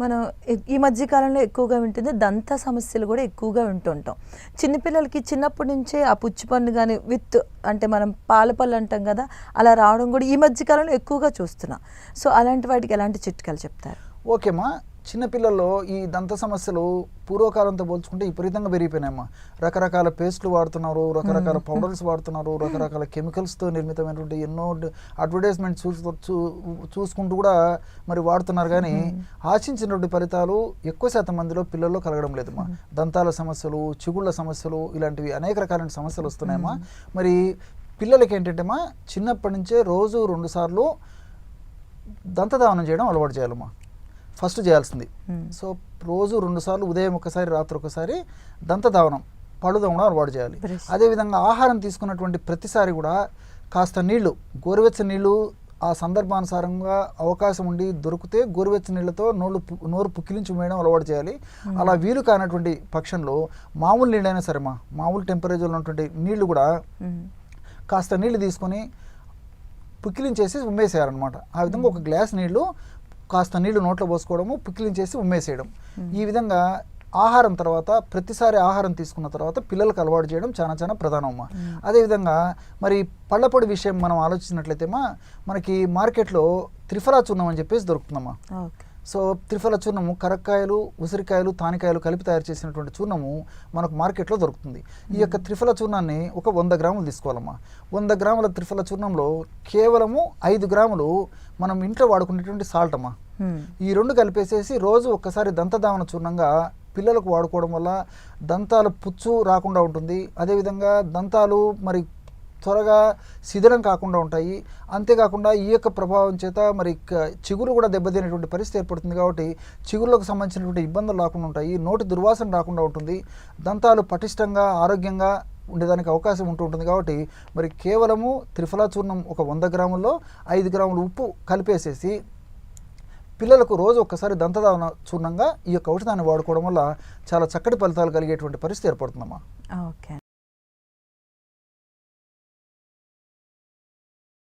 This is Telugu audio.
మనం ఈ మధ్య కాలంలో ఎక్కువగా వింటుంది దంత సమస్యలు కూడా ఎక్కువగా వింటుంటాం. చిన్నపిల్లలకి చిన్నప్పటి నుంచే ఆ పుచ్చి పన్ను కానీ అంటే మనం పాల పళ్ళు అంటాం కదా, అలా రావడం కూడా ఈ మధ్య కాలంలో ఎక్కువగా చూస్తున్నాం. సో అలాంటి వాటికి ఎలాంటి చిట్కాలు చెప్తారు? ఓకేమ్మా, చిన్నపిల్లల్లో ఈ దంత సమస్యలు పూర్వకాలంతో పోల్చుకుంటే విపరీతంగా పెరిగిపోయినాయమ్మా. రకరకాల పేస్ట్లు వాడుతున్నారు, రకరకాల పౌడర్స్ వాడుతున్నారు, రకరకాల కెమికల్స్తో నిర్మితమైనటువంటి ఎన్నో అడ్వర్టైజ్మెంట్ చూసుకుంటూ కూడా మరి వాడుతున్నారు. కానీ ఆశించినటువంటి ఫలితాలు ఎక్కువ శాతం మందిలో పిల్లల్లో కలగడం లేదమ్మా. దంతాల సమస్యలు, చిగుళ్ళ సమస్యలు, ఇలాంటివి అనేక రకాలైన సమస్యలు వస్తున్నాయమ్మా. మరి పిల్లలకి ఏంటంటేమ్మా, చిన్నప్పటి నుంచే రోజు 2 సార్లు దంతధావనం చేయడం అలవాటు చేయాలమ్మా. ఫస్ట్ చేయాల్సింది. సో రోజు 2 సార్లు, ఉదయం ఒకసారి, రాత్రి ఒకసారి దంతధావనం, పళ్ళు తోమడం అలవాటు చేయాలి. అదేవిధంగా ఆహారం తీసుకున్నటువంటి ప్రతిసారి కూడా కాస్త నీళ్లు, గోరువెచ్చని నీళ్లు ఆ సందర్భానుసారంగా అవకాశం ఉండి దొరికితే గోరువెచ్చని నీళ్ళతో నోరు పుక్కిలించి వేయడం అలవాటు చేయాలి. అలా వీలు కానటువంటి పక్షంలో మామూలు నీళ్ళైనా సరే, మామూలు టెంపరేచర్లో ఉన్నటువంటి నీళ్లు కూడా కాస్త నీళ్లు తీసుకొని పుక్కిలించేసి ఉమ్మేసేయాలన్నమాట. ఆ విధంగా ఒక గ్లాస్ నీళ్లు కాస్త నీళ్లు నోట్లో పోసుకోవడము, పుక్కిలించేసి ఉమ్మేసేయడం. ఈ విధంగా ఆహారం తర్వాత, ప్రతిసారి ఆహారం తీసుకున్న తర్వాత పిల్లలకు అలవాటు చేయడం చాలా చాలా ప్రధానమ్మా. అదేవిధంగా మరి పళ్ళపొడి విషయం మనం ఆలోచించినట్లయితే మనకి మార్కెట్లో త్రిఫలా చూర్ణం అని చెప్పేసి దొరుకుతుందమ్మా. సో త్రిఫల చూర్ణము కరక్కాయలు, ఉసిరికాయలు, తానికాయలు కలిపి తయారు చేసినటువంటి చూర్ణము మనకు మార్కెట్లో దొరుకుతుంది. ఈ యొక్క త్రిఫల చూర్ణాన్ని ఒక 100 గ్రాములు తీసుకోవాలమ్మా. 100 గ్రాముల త్రిఫల చూర్ణంలో కేవలము 5 గ్రాములు మనం ఇంట్లో వాడుకునేటువంటి సాల్ట్ అమ్మా. ఈ 2 కలిపేసేసి రోజు ఒక్కసారి దంతధావన చూర్ణంగా పిల్లలకు వాడుకోవడం వల్ల దంతాలు పుచ్చు రాకుండా ఉంటుంది. అదేవిధంగా దంతాలు మరి త్వరగా శిథిలం కాకుండా ఉంటాయి. అంతేకాకుండా ఈ యొక్క ప్రభావం చేత మరి చిగురు కూడా దెబ్బతినేటువంటి పరిస్థితి ఏర్పడుతుంది. కాబట్టి చిగురులకు సంబంధించినటువంటి ఇబ్బందులు రాకుండా ఉంటాయి, నోటి దుర్వాసన రాకుండా ఉంటుంది, దంతాలు పటిష్టంగా ఆరోగ్యంగా ఉండేదానికి అవకాశం ఉంటుంది. కాబట్టి మరి కేవలము త్రిఫలా చూర్ణం ఒక 100 గ్రాముల్లో 5 గ్రాములు ఉప్పు కలిపేసేసి పిల్లలకు రోజు ఒక్కసారి దంతధావన చూర్ణంగా ఈ యొక్క ఔషధాన్ని వాడుకోవడం వల్ల చాలా చక్కటి ఫలితాలు కలిగేటువంటి పరిస్థితి ఏర్పడుతుందమ్మా. ఓకే.